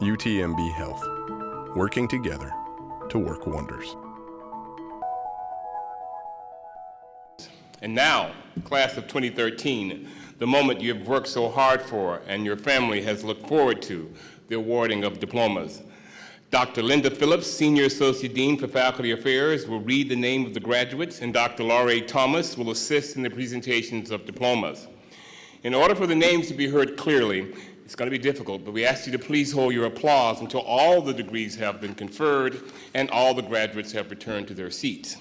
UTMB Health, working together to work wonders. And now, class of 2013, the moment you have worked so hard for and your family has looked forward to, the awarding of diplomas. Dr. Linda Phillips, Senior Associate Dean for Faculty Affairs, will read the name of the graduates, and Dr. Laurie Thomas will assist in the presentations of diplomas. In order for the names to be heard clearly, it's going to be difficult, but we ask you to please hold your applause until all the degrees have been conferred and all the graduates have returned to their seats.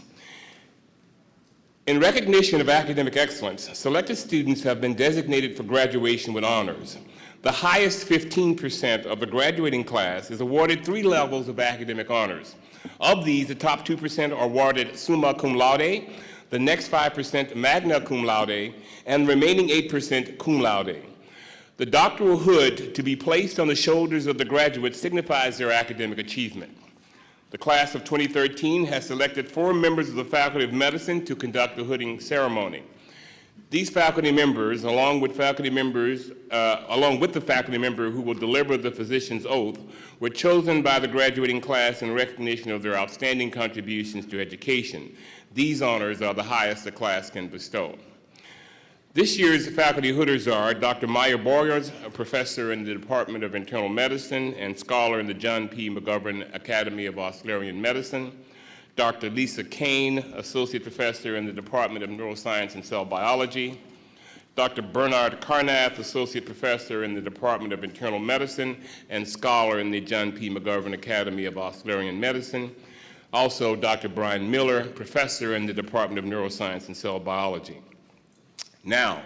In recognition of academic excellence, selected students have been designated for graduation with honors. The highest 15% of the graduating class is awarded 3 levels of academic honors. Of these, the top 2% are awarded summa cum laude, the next 5% magna cum laude, and the remaining 8% cum laude. The doctoral hood to be placed on the shoulders of the graduates signifies their academic achievement. The class of 2013 has selected 4 members of the Faculty of Medicine to conduct the hooding ceremony. These faculty members, along with the faculty member who will deliver the physician's oath, were chosen by the graduating class in recognition of their outstanding contributions to education. These honors are the highest the class can bestow. This year's faculty hooders are Dr. Maya Boyers, a professor in the Department of Internal Medicine and scholar in the John P. McGovern Academy of Auxiliary Medicine; Dr. Lisa Kane, associate professor in the Department of Neuroscience and Cell Biology; Dr. Bernard Carnath, associate professor in the Department of Internal Medicine and scholar in the John P. McGovern Academy of Auxiliary Medicine; also Dr. Brian Miller, professor in the Department of Neuroscience and Cell Biology. Now,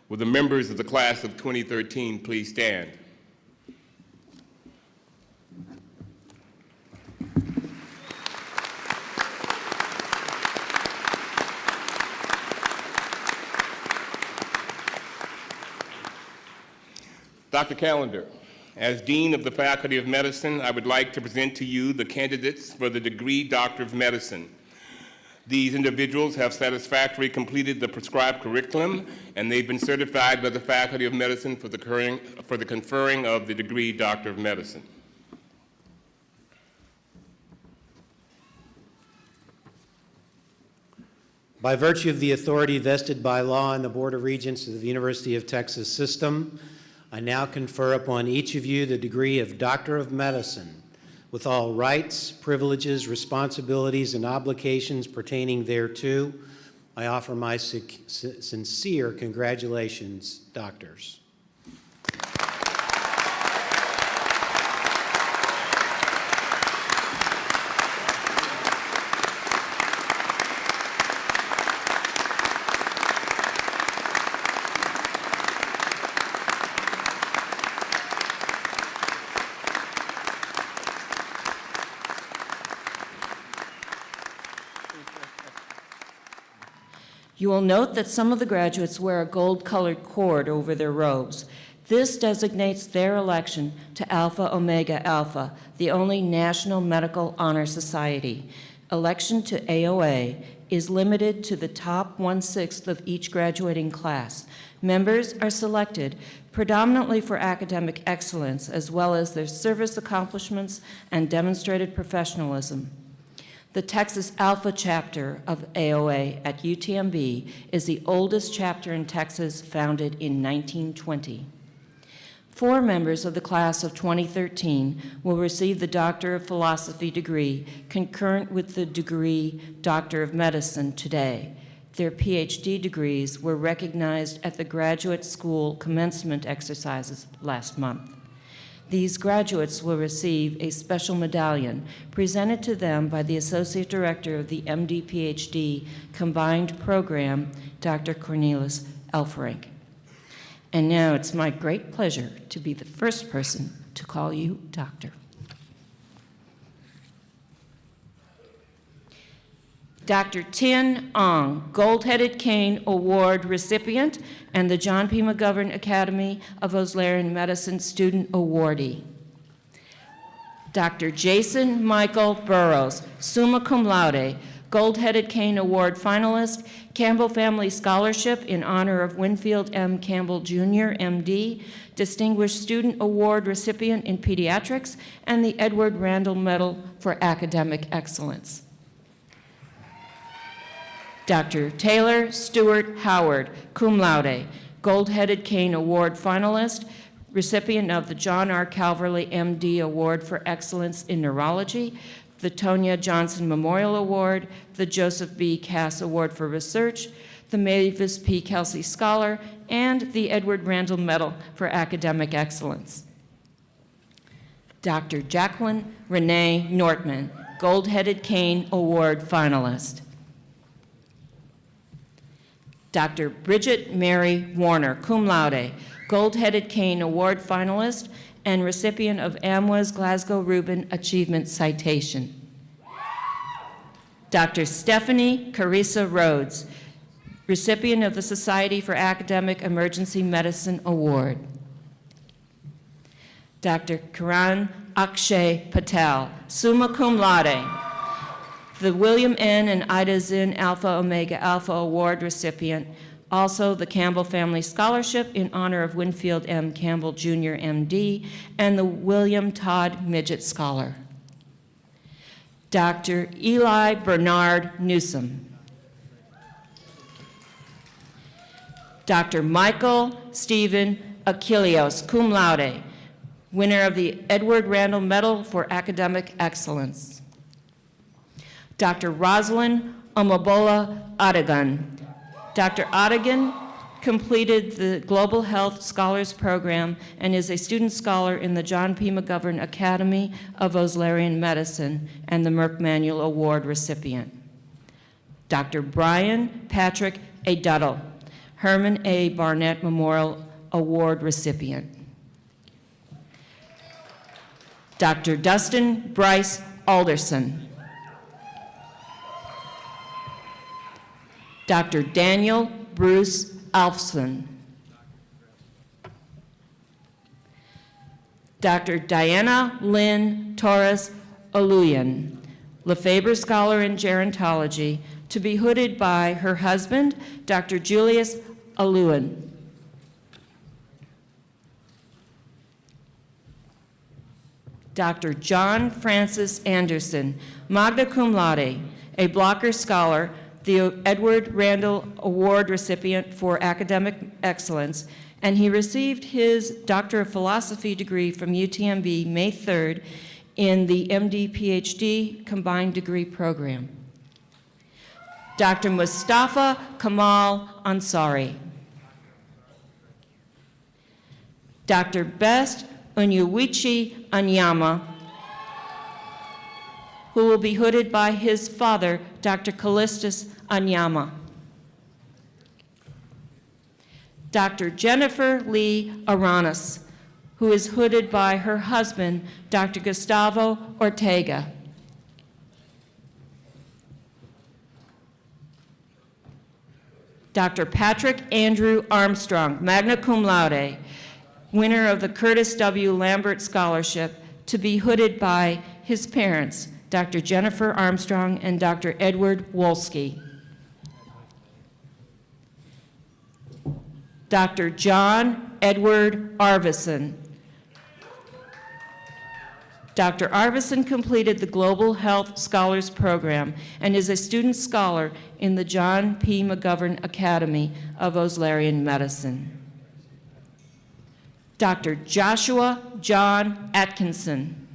will the members of the class of 2013 please stand? Dr. Callender, as Dean of the Faculty of Medicine, I would like to present to you the candidates for the degree Doctor of Medicine. These individuals have satisfactorily completed the prescribed curriculum, and they've been certified by the Faculty of Medicine for the conferring of the degree Doctor of Medicine. By virtue of the authority vested by law in the Board of Regents of the University of Texas System, I now confer upon each of you the degree of Doctor of Medicine, with all rights, privileges, responsibilities, and obligations pertaining thereto. I offer my sincere congratulations, doctors. You will note that some of the graduates wear a gold-colored cord over their robes. This designates their election to Alpha Omega Alpha, the only National Medical Honor Society. Election to AOA is limited to the top 1/6 of each graduating class. Members are selected predominantly for academic excellence, as well as their service accomplishments and demonstrated professionalism. The Texas Alpha chapter of AOA at UTMB is the oldest chapter in Texas, founded in 1920. 4 members of the class of 2013 will receive the Doctor of Philosophy degree concurrent with the degree Doctor of Medicine today. Their PhD degrees were recognized at the graduate school commencement exercises last month. These graduates will receive a special medallion presented to them by the Associate Director of the MD-PhD Combined Program, Dr. Cornelis Elferink. And now it's my great pleasure to be the first person to call you doctor. Dr. Tin Ong, Gold-Headed Cane Award recipient and the John P. McGovern Academy of Auxiliary Medicine Student Awardee. Dr. Jason Michael Burrows, summa cum laude, Gold-Headed Cane Award finalist, Campbell Family Scholarship in honor of Winfield M. Campbell Jr., MD, Distinguished Student Award recipient in Pediatrics, and the Edward Randall Medal for Academic Excellence. Dr. Taylor Stewart Howard, cum laude, Gold-Headed Cane Award finalist, recipient of the John R. Calverley, MD Award for Excellence in Neurology, the Tonya Johnson Memorial Award, the Joseph B. Cass Award for Research, the Mavis P. Kelsey Scholar, and the Edward Randall Medal for Academic Excellence. Dr. Jacqueline Renee Nortman, Gold-Headed Cane Award finalist. Dr. Bridget Mary Warner, cum laude, Gold-Headed Cane Award finalist and recipient of AMWA's Glasgow Rubin Achievement Citation. Dr. Stephanie Carissa Rhodes, recipient of the Society for Academic Emergency Medicine Award. Dr. Kiran Akshay Patel, summa cum laude, the William N. and Ida Zinn Alpha Omega Alpha Award recipient, also the Campbell Family Scholarship in honor of Winfield M. Campbell Jr., MD, and the William Todd Midget Scholar. Dr. Eli Bernard Newsom. Dr. Michael Stephen Achilleos, cum laude, winner of the Edward Randall Medal for Academic Excellence. Dr. Rosalind Omobola Adigan. Dr. Adigan completed the Global Health Scholars Program and is a student scholar in the John P. McGovern Academy of Oslarian Medicine and the Merck Manual Award recipient. Dr. Brian Patrick A. Duddle, Herman A. Barnett Memorial Award recipient. Dr. Dustin Bryce Alderson. Dr. Daniel Bruce Alfson. Dr. Diana Lynn Torres Aluyan, Lefebvre Scholar in Gerontology, to be hooded by her husband, Dr. Julius Aluyan. Dr. John Francis Anderson, magna cum laude, a Blocker Scholar, the Edward Randall Award recipient for Academic Excellence, and he received his Doctor of Philosophy degree from UTMB May 3rd in the MD-PhD Combined Degree Program. Dr. Mustafa Kamal Ansari. Dr. Best Onyewuchi Anyama, who will be hooded by his father, Dr. Callistus Anyama. Dr. Jennifer Lee Aranas, who is hooded by her husband, Dr. Gustavo Ortega. Dr. Patrick Andrew Armstrong, magna cum laude, winner of the Curtis W. Lambert Scholarship, to be hooded by his parents, Dr. Jennifer Armstrong and Dr. Edward Wolski. Dr. John Edward Arvison. Dr. Arvison completed the Global Health Scholars Program and is a student scholar in the John P. McGovern Academy of Oslarian Medicine. Dr. Joshua John Atkinson.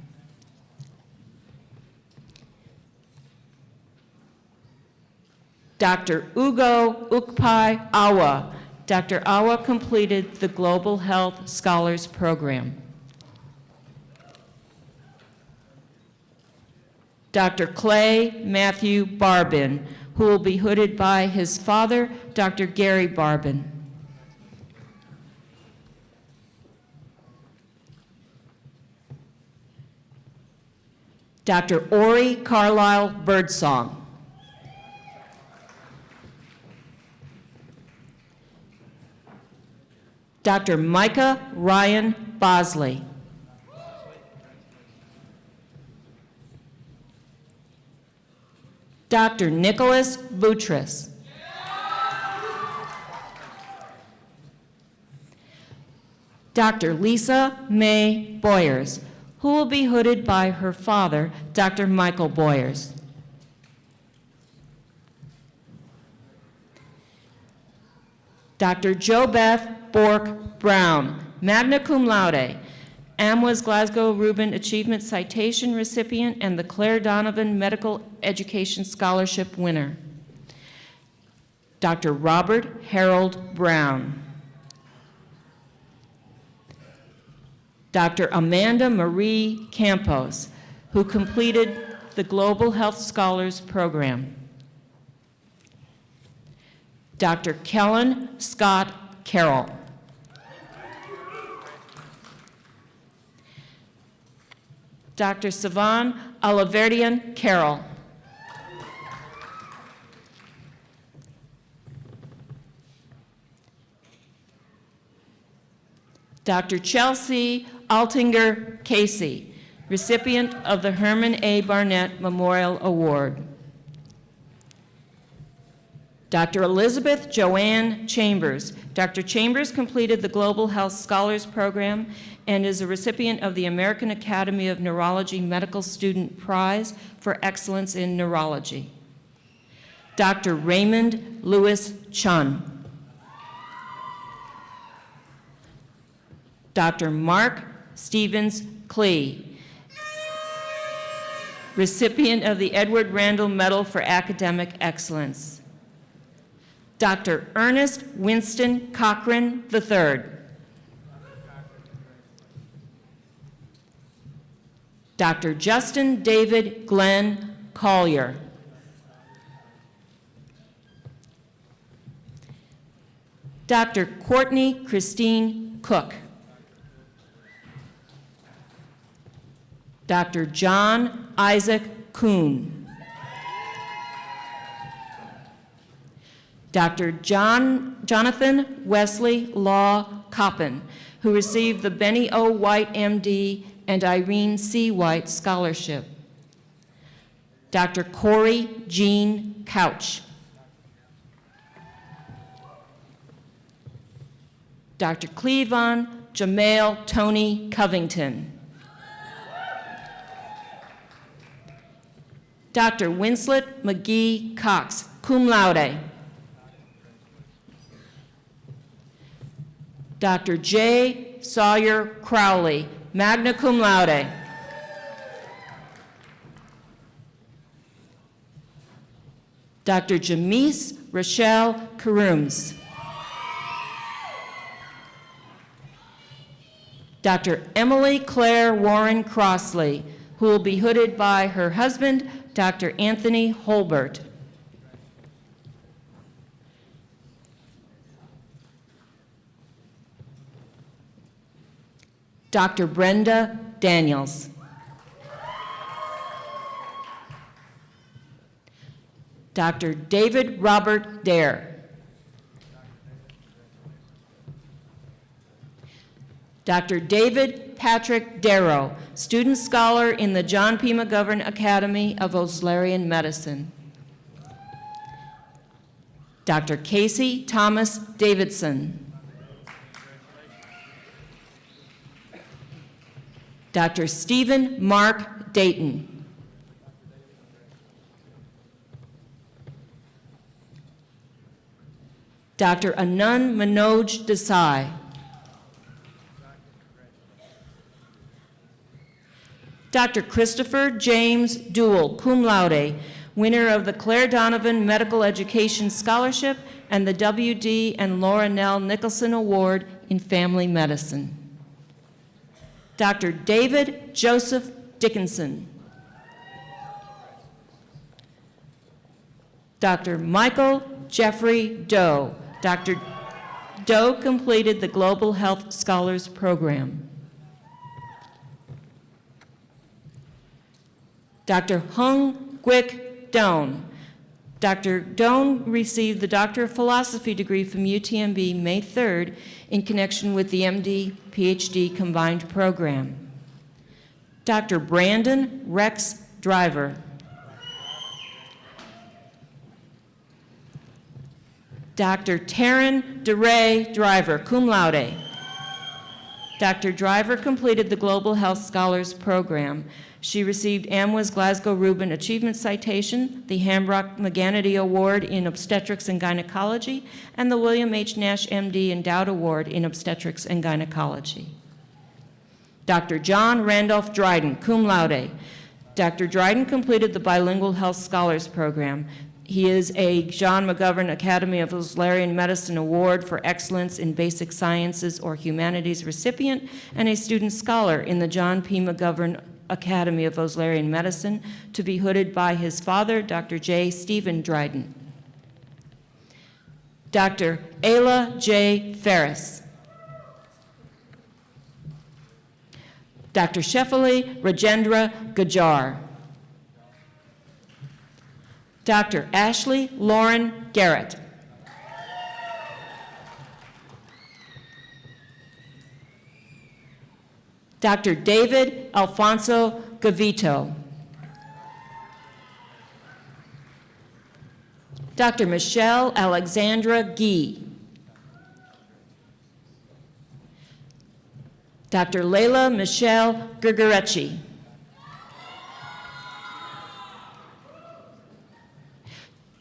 Dr. Ugo Ukpai Awa. Dr. Awa completed the Global Health Scholars Program. Dr. Clay Matthew Barbin, who will be hooded by his father, Dr. Gary Barbin. Dr. Ori Carlisle Birdsong. Dr. Micah Ryan Bosley. Dr. Nicholas Boutros. Dr. Lisa May Boyers, who will be hooded by her father, Dr. Michael Boyers. Dr. JoBeth Bork Brown, magna cum laude, Amwa's Glasgow Rubin Achievement Citation recipient and the Claire Donovan Medical Education Scholarship winner. Dr. Robert Harold Brown. Dr. Amanda Marie Campos, who completed the Global Health Scholars Program. Dr. Kellen Scott Carroll. Dr. Savan Alaverdian Carroll. Dr. Chelsea Altinger Casey, recipient of the Herman A. Barnett Memorial Award. Dr. Elizabeth Joanne Chambers. Dr. Chambers completed the Global Health Scholars Program and is a recipient of the American Academy of Neurology Medical Student Prize for Excellence in Neurology. Dr. Raymond Lewis Chun. Dr. Mark Stevens Klee, recipient of the Edward Randall Medal for Academic Excellence. Dr. Ernest Winston Cochran III. Dr. Justin David Glenn Collier. Dr. Courtney Christine Cook. Dr. John Isaac Kuhn. Dr. Jonathan Wesley Law Coppin, who received the Benny O. White, MD, and Irene C. White Scholarship. Dr. Corey Jean Couch. Dr. Cleavon Jamail Tony Covington. Dr. Winslet McGee Cox, cum laude. Dr. J. Sawyer Crowley, magna cum laude. Dr. Jamise Rochelle Karooms. Dr. Emily Claire Warren Crossley, who will be hooded by her husband, Dr. Anthony Holbert. Dr. Brenda Daniels. Dr. David Robert Dare. Dr. David Patrick Darrow, student scholar in the John P. McGovern Academy of Oslarian Medicine. Dr. Casey Thomas Davidson. Dr. Stephen Mark Dayton. Dr. Anand Manoj Desai. Dr. Christopher James Duell, cum laude, winner of the Claire Donovan Medical Education Scholarship and the W.D. and Laura Nell Nicholson Award in Family Medicine. Dr. David Joseph Dickinson. Dr. Michael Jeffrey Doe. Dr. Doe completed the Global Health Scholars Program. Dr. Hung Gwik Doan. Dr. Doan received the Doctor of Philosophy degree from UTMB May 3rd in connection with the MD-PhD combined program. Dr. Brandon Rex Driver. Dr. Taryn DeRay Driver, cum laude. Dr. Driver completed the Global Health Scholars Program. She received AMWA's Glasgow Rubin Achievement Citation, the Hambrock McGannity Award in Obstetrics and Gynecology, and the William H. Nash MD Endowed Award in Obstetrics and Gynecology. Dr. John Randolph Dryden, cum laude. Dr. Dryden completed the Bilingual Health Scholars Program. He is a John McGovern Academy of Wesleyan Medicine Award for Excellence in Basic Sciences or Humanities recipient and a student scholar in the John P. McGovern Academy of Wesleyan Medicine, to be hooded by his father, Dr. J. Stephen Dryden. Dr. Ayla J. Ferris. Dr. Shefali Rajendra Gajar. Dr. Ashley Lauren Garrett. Dr. David Alfonso Gavito. Dr. Michelle Alexandra Gee. Dr. Leila Michelle Grigoretti.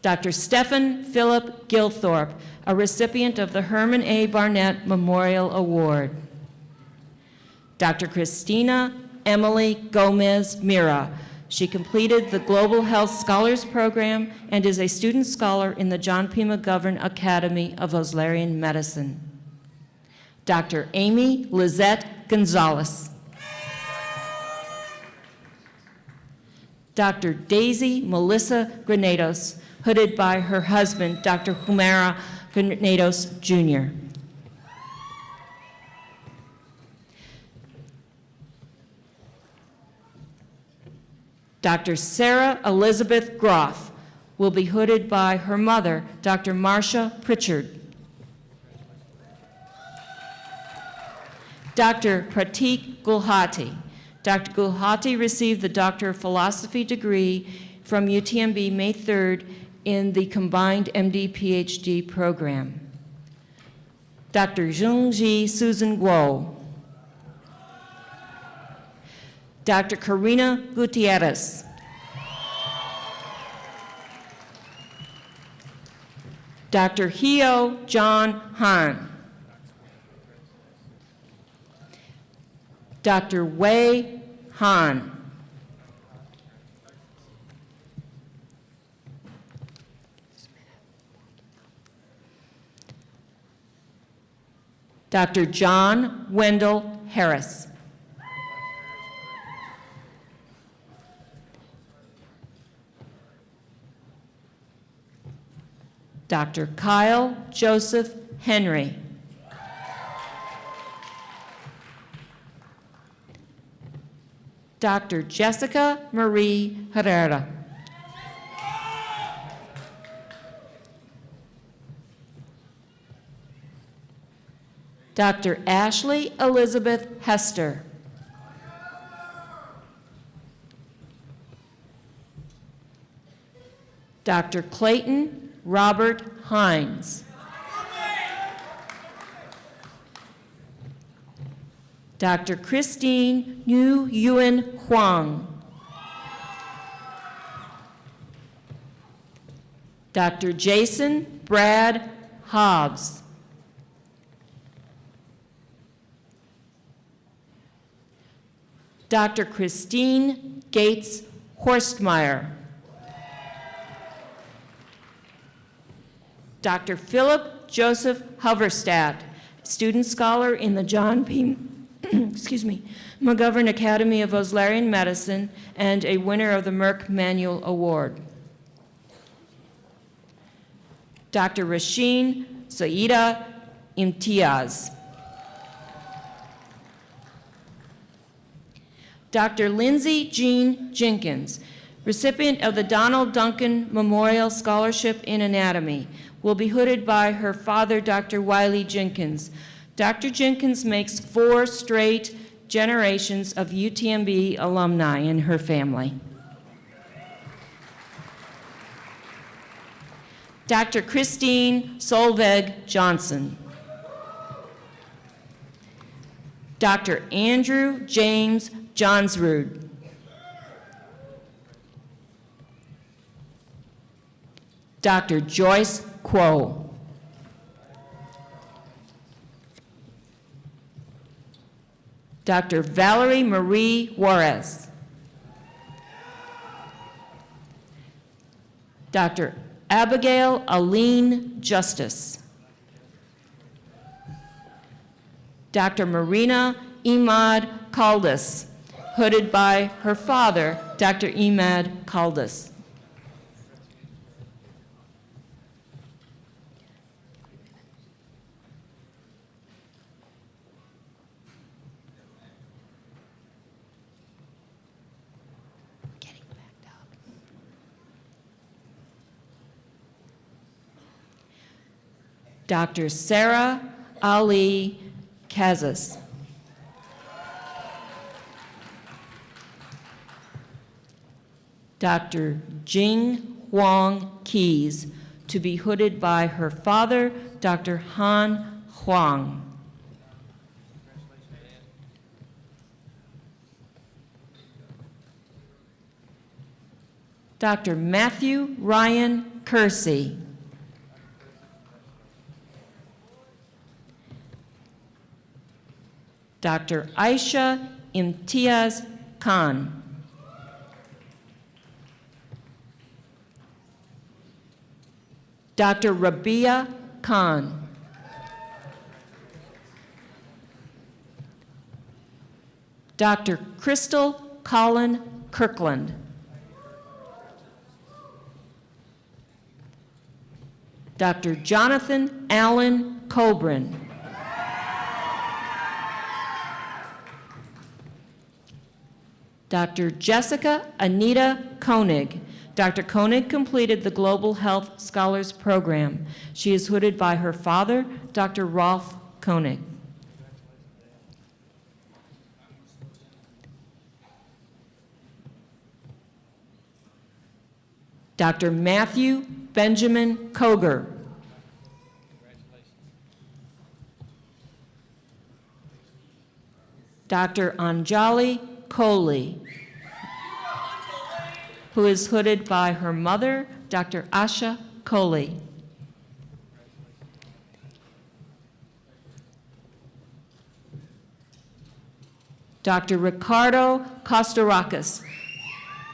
Dr. Stephen Philip Gilthorpe, a recipient of the Herman A. Barnett Memorial Award. Dr. Christina Emily Gomez Mira. She completed the Global Health Scholars Program and is a student scholar in the John P. McGovern Academy of Wesleyan Medicine. Dr. Amy Lizette Gonzalez. Dr. Daisy Melissa Granados, hooded by her husband, Dr. Humera Granados, Jr. Dr. Sarah Elizabeth Groff will be hooded by her mother, Dr. Marcia Pritchard. Dr. Pratik Gulhati. Dr. Gulhati received the Doctor of Philosophy degree from UTMB May 3rd in the combined MD-PhD program. Dr. Jungji Susan Guo. Dr. Karina Gutierrez. Dr. Hio John Han. Dr. Wei Han. Dr. John Wendell Harris. Dr. Kyle Joseph Henry. Dr. Jessica Marie Herrera. Dr. Ashley Elizabeth Hester. Dr. Clayton Robert Hines. Dr. Christine Yu Yuen Huang. Dr. Jason Brad Hobbs. Dr. Christine Gates Horstmeyer. Dr. Philip Joseph Hoverstadt, student scholar in the John P. McGovern Academy of Wesleyan Medicine and a winner of the Merck Manual Award. Dr. Rasheen Saida Imtiaz. Dr. Lindsay Jean Jenkins, recipient of the Donald Duncan Memorial Scholarship in Anatomy, will be hooded by her father, Dr. Wiley Jenkins. Dr. Jenkins makes 4 straight generations of UTMB alumni in her family. Dr. Christine Solveig Johnson. Dr. Andrew James Johnsrud. Dr. Joyce Kuo. Dr. Valerie Marie Juarez. Dr. Abigail Aline Justice. Dr. Marina Imad Caldas, hooded by her father, Dr. Imad Caldas. Dr. Sarah Ali Kazas. Dr. Jing Huang Keys, to be hooded by her father, Dr. Han Huang. Dr. Matthew Ryan Kersey. Dr. Aisha Imtiaz Khan. Dr. Rabia Khan. Dr. Crystal Colin Kirkland. Dr. Jonathan Allen Coburn. Dr. Jessica Anita Koenig. Dr. Koenig completed the Global Health Scholars Program. She is hooded by her father, Dr. Rolf Koenig. Dr. Matthew Benjamin Koger. Dr. Anjali Kohli, who is hooded by her mother, Dr. Asha Kohli. Dr. Ricardo Kostarakis,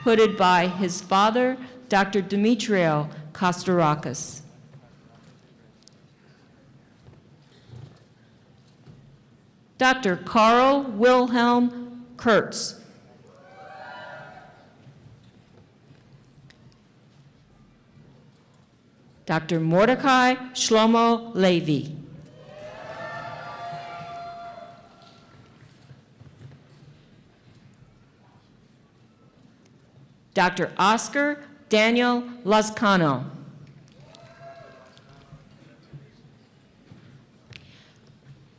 hooded by his father, Dr. Demetrio Kostarakis. Dr. Carl Wilhelm Kurtz. Dr. Mordecai Shlomo Levi. Dr. Oscar Daniel Lazcano.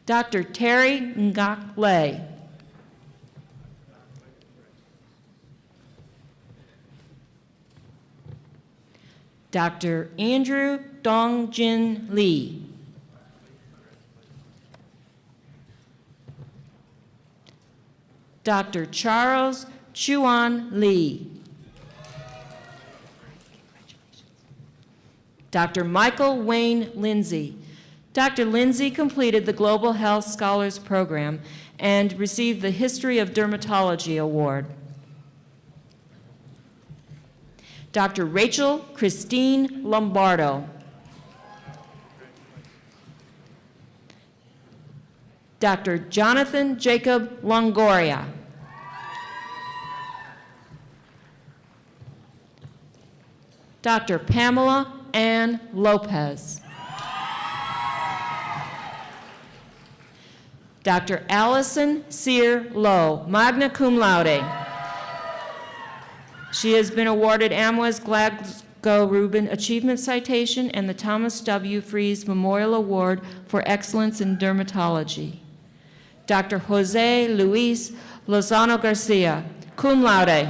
Dr. Terry Ngak Le. Dr. Andrew Dongjin Lee. Dr. Charles Chuan Lee. Dr. Michael Wayne Lindsay. Dr. Lindsay completed the Global Health Scholars Program and received the History of Dermatology Award. Dr. Rachel Christine Lombardo. Dr. Jonathan Jacob Longoria. Dr. Pamela Ann Lopez. Dr. Allison Sear Lowe, magna cum laude. She has been awarded Amwes Glasgow Rubin Achievement Citation and the Thomas W. Fries Memorial Award for Excellence in Dermatology. Dr. Jose Luis Lozano Garcia, cum laude.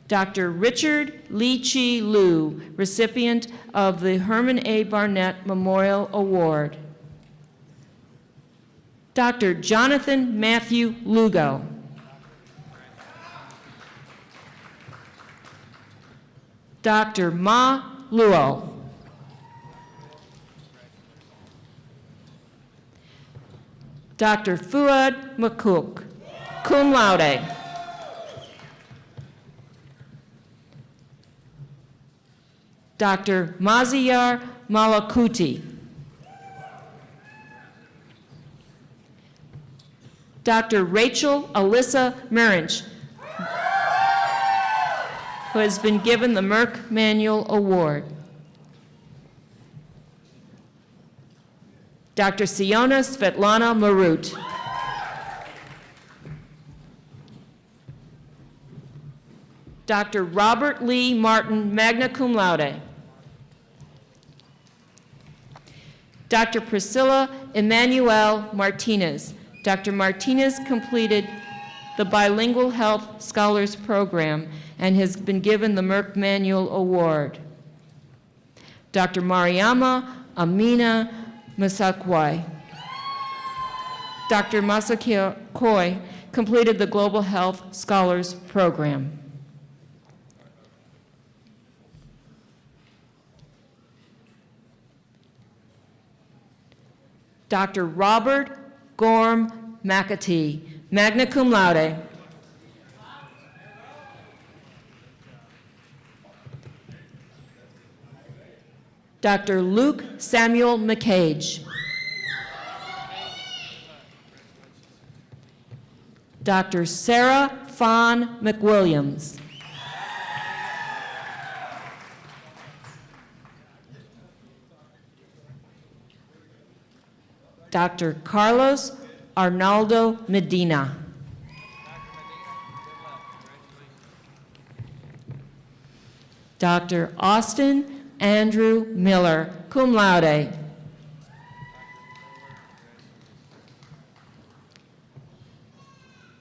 Dr. Richard Lee Chi Liu, recipient of the Herman A. Barnett Memorial Award. Dr. Jonathan Matthew Lugo. Dr. Ma Luo. Dr. Fuad Makuk, cum laude. Dr. Maziyar Malakuti. Dr. Rachel Alyssa Murinch, who has been given the Merck Manual Award. Dr. Siona Svetlana Marut. Dr. Robert Lee Martin, magna cum laude. Dr. Priscilla Emmanuel Martinez. Dr. Martinez completed the Bilingual Health Scholars Program and has been given the Merck Manual Award. Dr. Mariama Amina Masakwai. Dr. Masakoi completed the Global Health Scholars Program. Dr. Robert Gorm McAtee, magna cum laude. Dr. Luke Samuel McCage. Dr. Sarah Fawn McWilliams. Dr. Carlos Arnaldo Medina. Dr. Austin Andrew Miller, cum laude.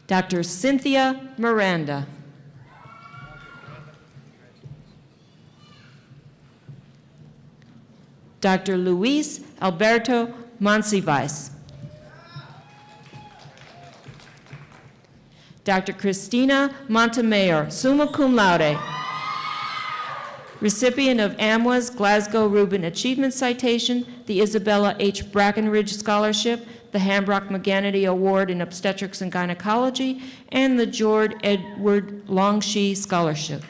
Dr. Cynthia Miranda. Dr. Luis Alberto Monsivais. Dr. Christina Montemayor, summa cum laude, recipient of AMWA's Glasgow Rubin Achievement Citation, the Isabella H. Brackenridge Scholarship, the Hambrock McGannity Award in Obstetrics and Gynecology, and the George Edward Longshee Scholarship.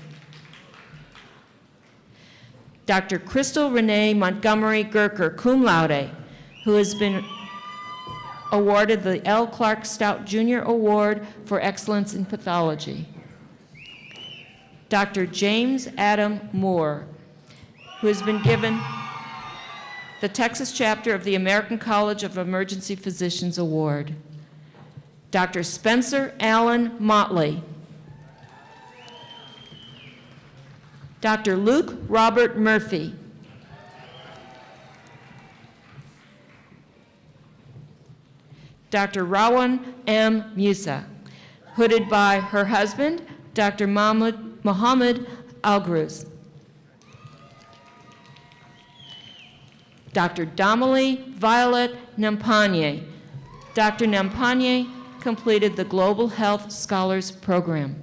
Dr. Crystal Renee Montgomery Gerker, cum laude, who has been awarded the L. Clark Stout Jr. Award for Excellence in Pathology. Dr. James Adam Moore, who has been given the Texas chapter of the American College of Emergency Physicians Award. Dr. Spencer Allen Motley. Dr. Luke Robert Murphy. Dr. Rawan M. Musa, hooded by her husband, Dr. Mohammed Algruz. Dr. Damali Violet Nampanye. Dr. Nampanye completed the Global Health Scholars Program.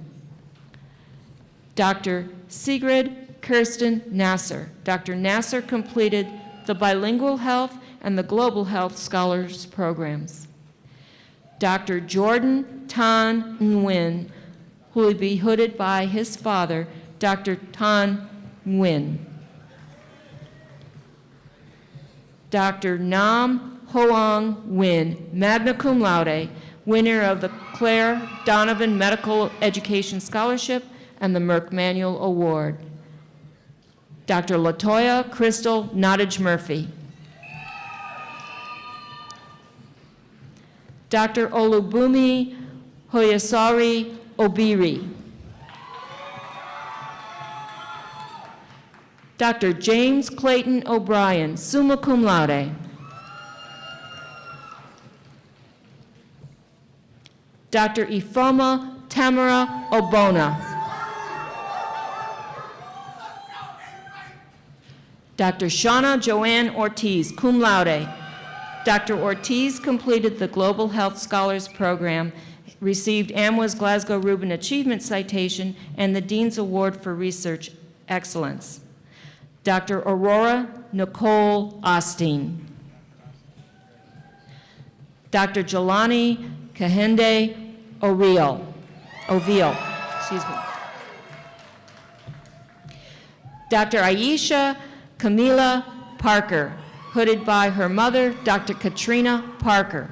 Dr. Sigrid Kirsten Nasser. Dr. Nasser completed the Bilingual Health and the Global Health Scholars Programs. Dr. Jordan Tan Nguyen, who will be hooded by his father, Dr. Tan Nguyen. Dr. Nam Hoang Nguyen, magna cum laude, winner of the Claire Donovan Medical Education Scholarship and the Merck Manual Award. Dr. Latoya Crystal Nottage Murphy. Dr. Olubumi Hoyasari Obiri. Dr. James Clayton O'Brien, summa cum laude. Dr. Ifoma Tamara Obona. Dr. Shauna Joanne Ortiz, cum laude. Dr. Ortiz completed the Global Health Scholars Program, received AMWA's Glasgow Rubin Achievement Citation, and the Dean's Award for Research Excellence. Dr. Aurora Nicole Osteen. Dr. Jelani Kahende Ovil, excuse me. Dr. Aisha Camila Parker, hooded by her mother, Dr. Katrina Parker.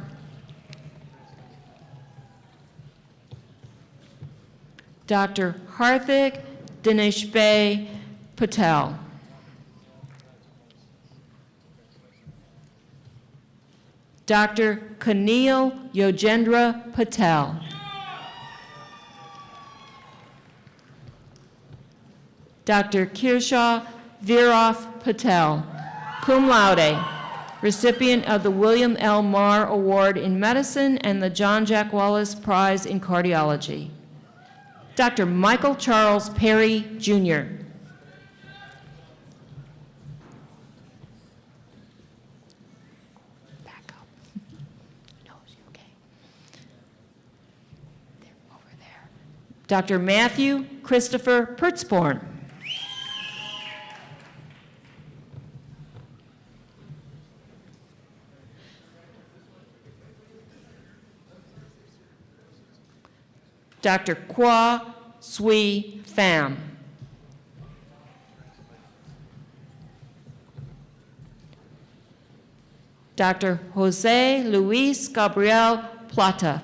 Dr. Harthik Dineshbhai Patel. Dr. Kanil Yogendra Patel. Dr. Kirshaw Viraf Patel, cum laude, recipient of the William L. Marr Award in Medicine and the John Jack Wallace Prize in Cardiology. Dr. Michael Charles Perry, Jr. Back up. No, is you okay? There, over there. Dr. Matthew Christopher Pertzborn. Dr. Kwa Sui Pham. Dr. Jose Luis Gabriel Plata.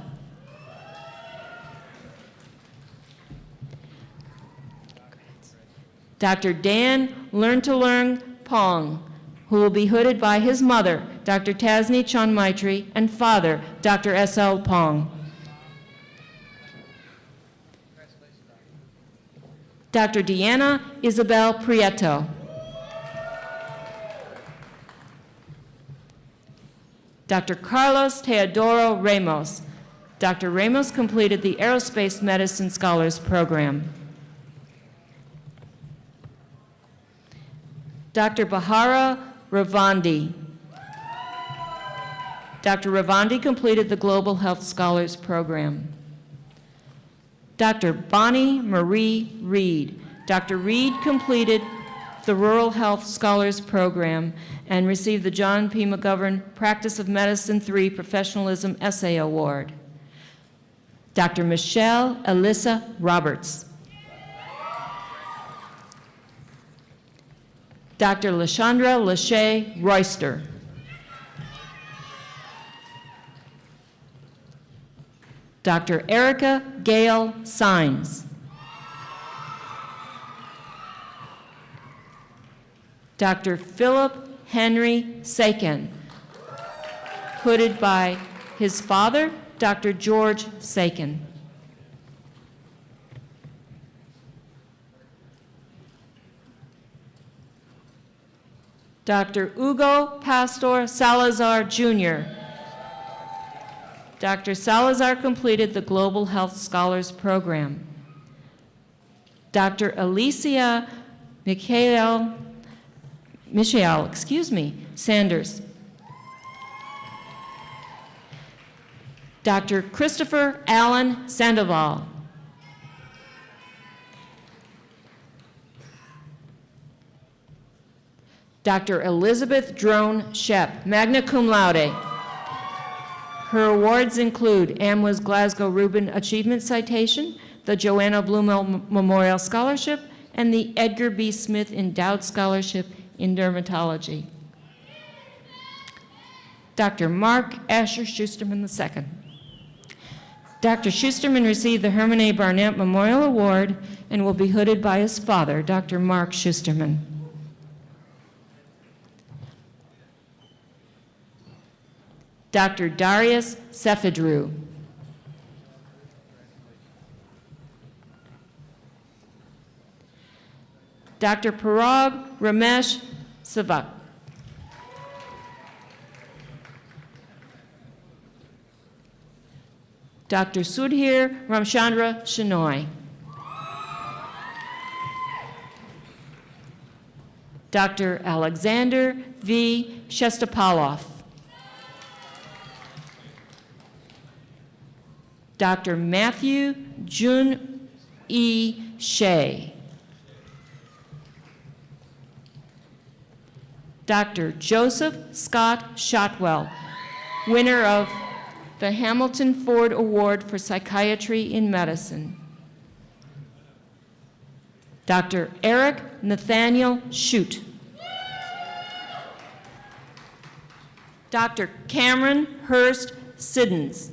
Dr. Dan Learn to Learn Pong, who will be hooded by his mother, Dr. Tasni Chanmaitri, and father, Dr. S.L. Pong. Dr. Deanna Isabel Prieto. Dr. Carlos Teodoro Ramos. Dr. Ramos completed the Aerospace Medicine Scholars Program. Dr. Bahara Ravandi. Dr. Ravandi completed the Global Health Scholars Program. Dr. Bonnie Marie Reed. Dr. Reed completed the Rural Health Scholars Program and received the John P. McGovern Practice of Medicine III Professionalism Essay Award. Dr. Michelle Alyssa Roberts. Dr. Lashandra Lachey Royster. Dr. Erica Gail Sines. Dr. Philip Henry Sakin, hooded by his father, Dr. George Sakin. Dr. Hugo Pastor Salazar, Jr. Dr. Salazar completed the Global Health Scholars Program. Dr. Alicia Michael Sanders. Dr. Christopher Allen Sandoval. Dr. Elizabeth Drone Shep, magna cum laude. Her awards include AMWA's Glasgow Rubin Achievement Citation, the Joanna Blumel Memorial Scholarship, and the Edgar B. Smith Endowed Scholarship in Dermatology. Dr. Mark Asher Schusterman II. Dr. Schusterman received the Herman A. Barnett Memorial Award and will be hooded by his father, Dr. Mark Schusterman. Dr. Darius Sefidru. Dr. Parag Ramesh Savak. Dr. Sudhir Ramchandra Shenoy. Dr. Alexander V. Shestopalov. Dr. Matthew Jun E. Shea. Dr. Joseph Scott Shotwell, winner of the Hamilton Ford Award for Psychiatry in Medicine. Dr. Eric Nathaniel Shute. Dr. Cameron Hurst Siddons.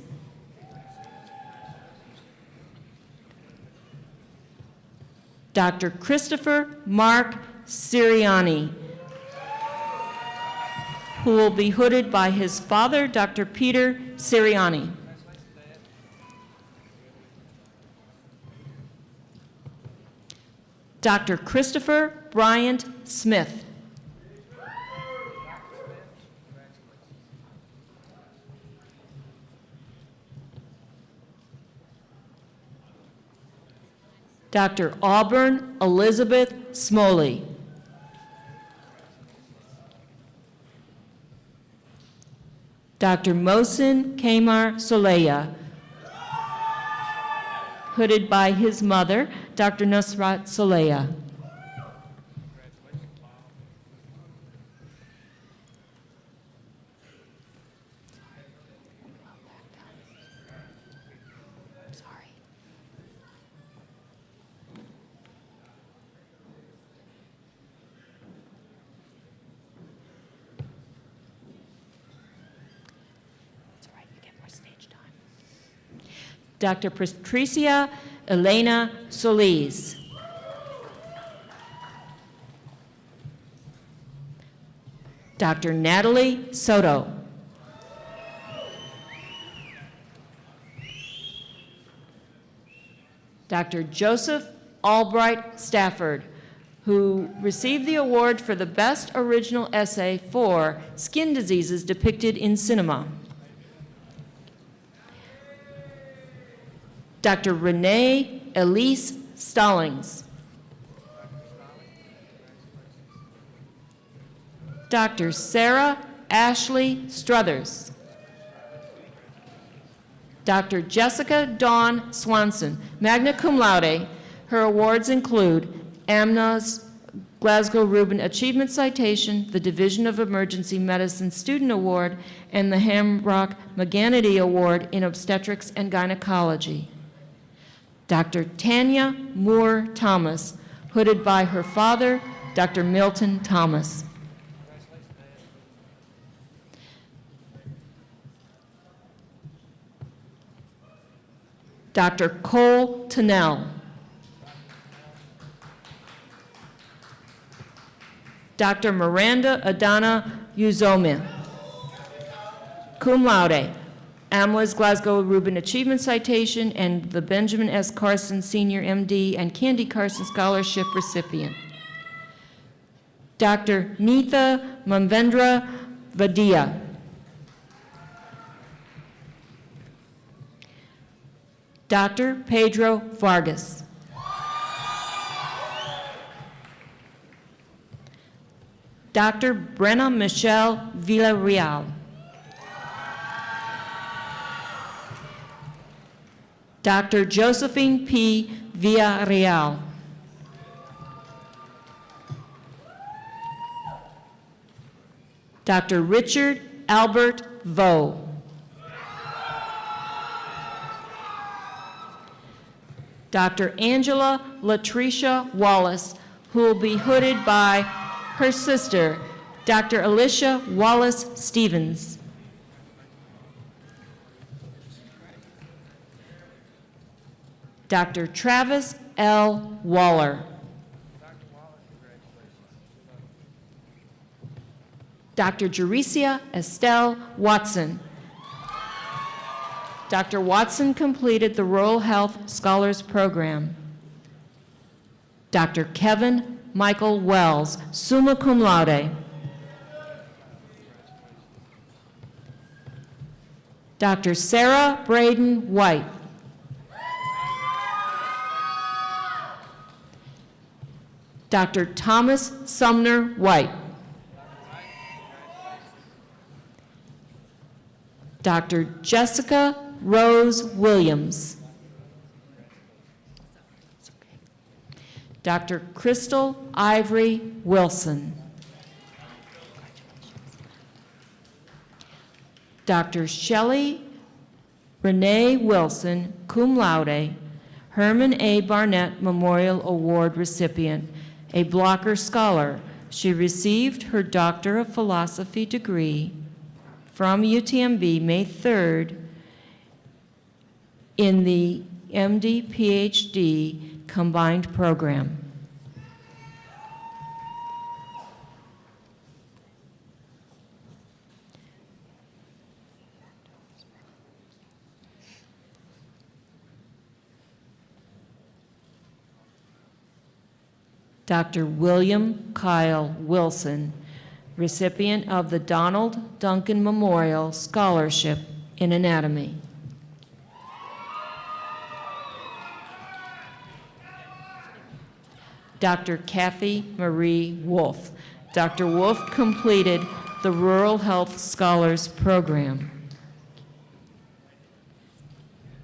Dr. Christopher Mark Siriani, who will be hooded by his father, Dr. Peter Siriani. Dr. Christopher Bryant Smith. Dr. Auburn Elizabeth Smoley. Dr. Mohsin Kamar Soleya, hooded by his mother, Dr. Nusrat Soleya. Dr. Patricia Elena Solis. Dr. Natalie Soto. Dr. Joseph Albright Stafford, who received the award for the best original essay for Skin Diseases Depicted in Cinema. Dr. Renee Elise Stallings. Dr. Sarah Ashley Struthers. Dr. Jessica Dawn Swanson, magna cum laude. Her awards include AMNA's Glasgow Rubin Achievement Citation, the Division of Emergency Medicine Student Award, and the Hamrock McGannity Award in Obstetrics and Gynecology. Dr. Tanya Moore Thomas, hooded by her father, Dr. Milton Thomas. Dr. Cole Tennell. Dr. Miranda Adana Uzome, cum laude, AMLA's Glasgow Rubin Achievement Citation and the Benjamin S. Carson Senior MD and Candy Carson Scholarship recipient. Dr. Neetha Mamvendra Vadia. Dr. Pedro Vargas. Dr. Brenna Michelle Villarreal. Dr. Josephine P. Villarreal. Dr. Richard Albert Vo. Dr. Angela Latricia Wallace, who will be hooded by her sister, Dr. Alicia Wallace Stevens. Dr. Travis L. Waller. Dr. Jerecia Estelle Watson. Dr. Watson completed the Rural Health Scholars Program. Dr. Kevin Michael Wells, summa cum laude. Dr. Sarah Braden White. Dr. Thomas Sumner White. Dr. Jessica Rose Williams. Dr. Crystal Ivory Wilson. Dr. Shelley Renee Wilson, cum laude, Herman A. Barnett Memorial Award recipient, a Blocker Scholar. She received her Doctor of Philosophy degree from UTMB May 3rd in the MD-PhD combined program. Dr. William Kyle Wilson, recipient of the Donald Duncan Memorial Scholarship in Anatomy. Dr. Kathy Marie Wolf. Dr. Wolf completed the Rural Health Scholars Program.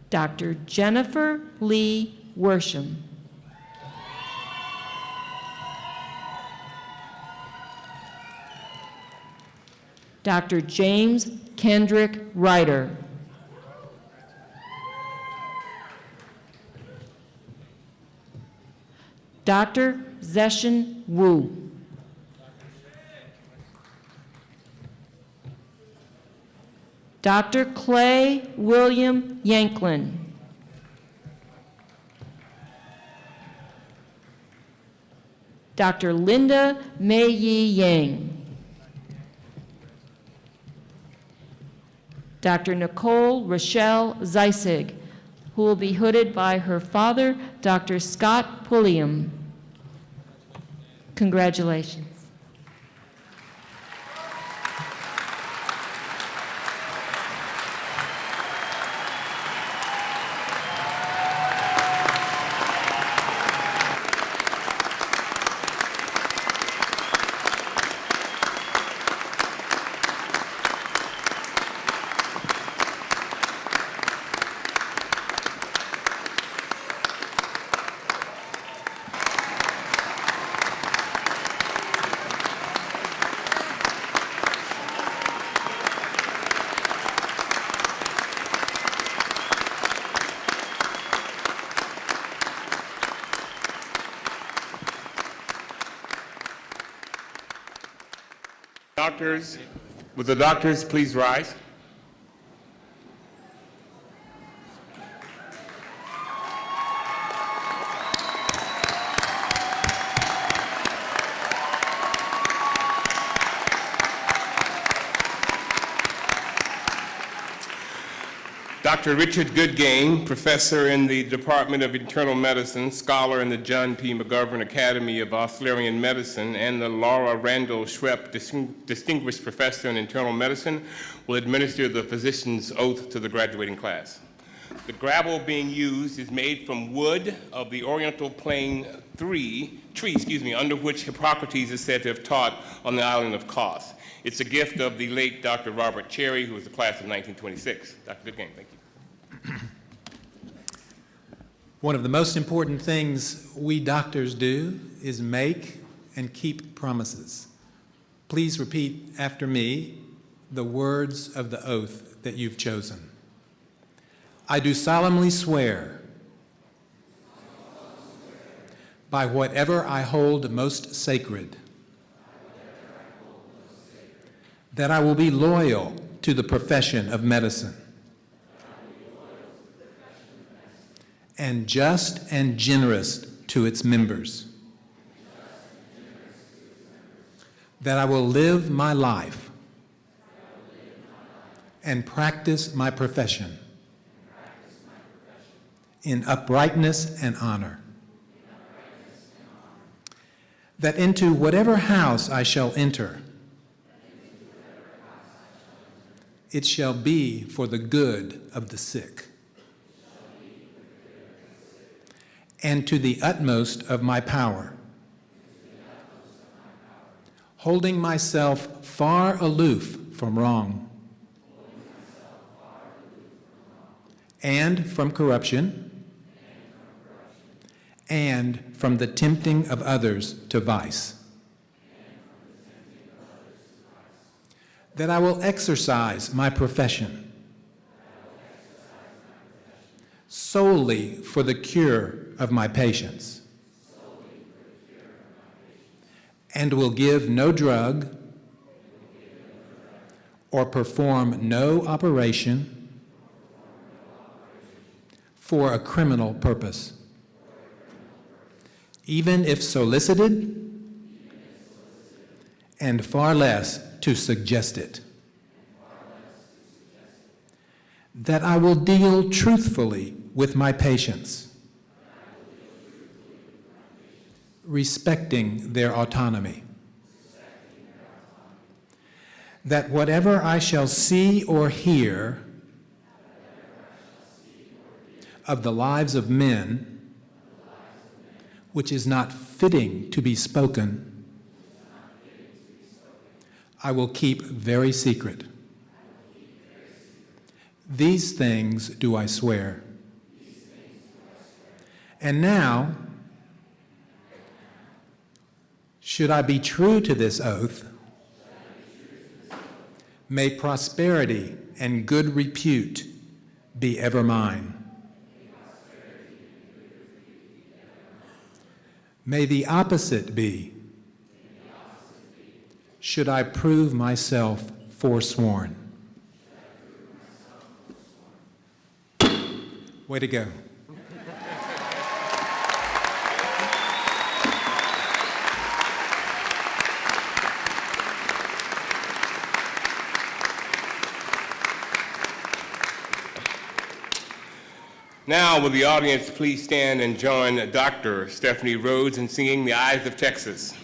Dr. Jennifer Lee Worsham. Dr. James Kendrick Ryder. Dr. Zeshan Wu. Dr. Clay William Yanklin. Dr. Linda Mei Yi Yang. Dr. Nicole Rochelle Zeisig, who will be hooded by her father, Dr. Scott Pulliam. Congratulations. Doctors, would the doctors please rise? Dr. Richard Goodgame, professor in the Department of Internal Medicine, scholar in the John P. McGovern Academy of Auxiliary Medicine, and the Laura Randall Schwepp Distinguished Professor in Internal Medicine, will administer the physician's oath to the graduating class. The gravel being used is made from wood of the Oriental Plane tree, under which Hippocrates is said to have taught on the island of Kos. It's a gift of the late Dr. Robert Cherry, who was the class of 1926. Dr. Goodgame, thank you. One of the most important things we doctors do is make and keep promises. Please repeat after me the words of the oath that you've chosen. I do solemnly swear by whatever I hold most sacred that I will be loyal to the profession of medicine and just and generous to its members, that I will live my life and practice my profession in uprightness and honor, that into whatever house I shall enter, it shall be for the good of the sick, and to the utmost of my power, holding myself far aloof from wrong, and from corruption, and from the tempting of others to vice. That I will exercise my profession solely for the cure of my patients, and will give no drug or perform no operation for a criminal purpose, even if solicited, and far less to suggest it. That I will deal truthfully with my patients, respecting their autonomy. That whatever I shall see or hear of the lives of men, which is not fitting to be spoken, I will keep very secret. These things do I swear. And now, should I be true to this oath, may prosperity and good repute be ever mine. May the opposite be, should I prove myself forsworn. Way to go. Now, will the audience please stand and join Dr. Stephanie Rhodes in singing The Eyes of Texas.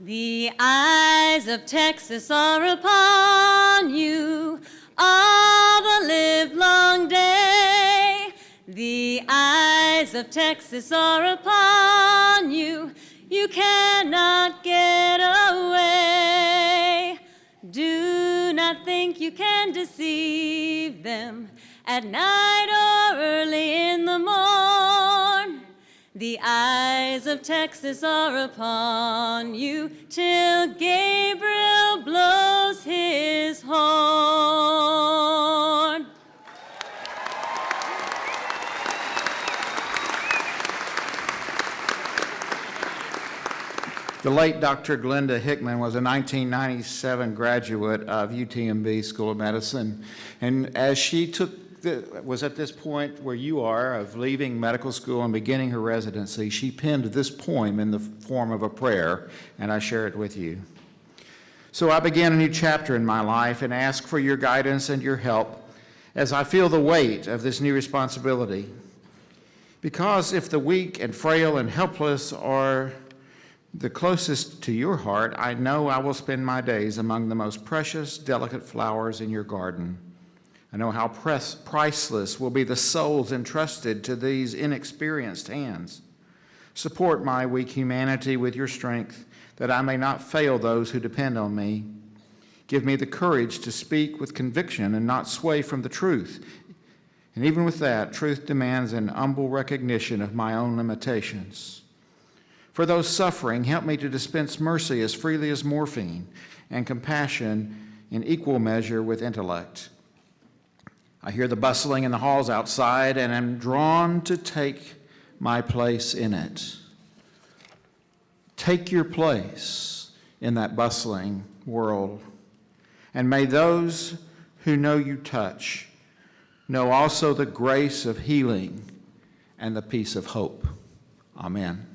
The eyes of Texas are upon you all the livelong day. The eyes of Texas are upon you. You cannot get away. Do not think you can deceive them at night or early in the morn. The eyes of Texas are upon you till Gabriel blows his horn. The late Dr. Glenda Hickman was a 1997 graduate of UTMB School of Medicine, and as she was at this point where you are of leaving medical school and beginning her residency, she penned this poem in the form of a prayer, and I share it with you. So I begin a new chapter in my life and ask for your guidance and your help as I feel the weight of this new responsibility. Because if the weak and frail and helpless are the closest to your heart, I know I will spend my days among the most precious, delicate flowers in your garden. I know how priceless will be the souls entrusted to these inexperienced hands. Support my weak humanity with your strength, that I may not fail those who depend on me. Give me the courage to speak with conviction and not sway from the truth. And even with that, truth demands an humble recognition of my own limitations. For those suffering, help me to dispense mercy as freely as morphine and compassion in equal measure with intellect. I hear the bustling in the halls outside and am drawn to take my place in it. Take your place in that bustling world, and may those who know you touch know also the grace of healing and the peace of hope. Amen.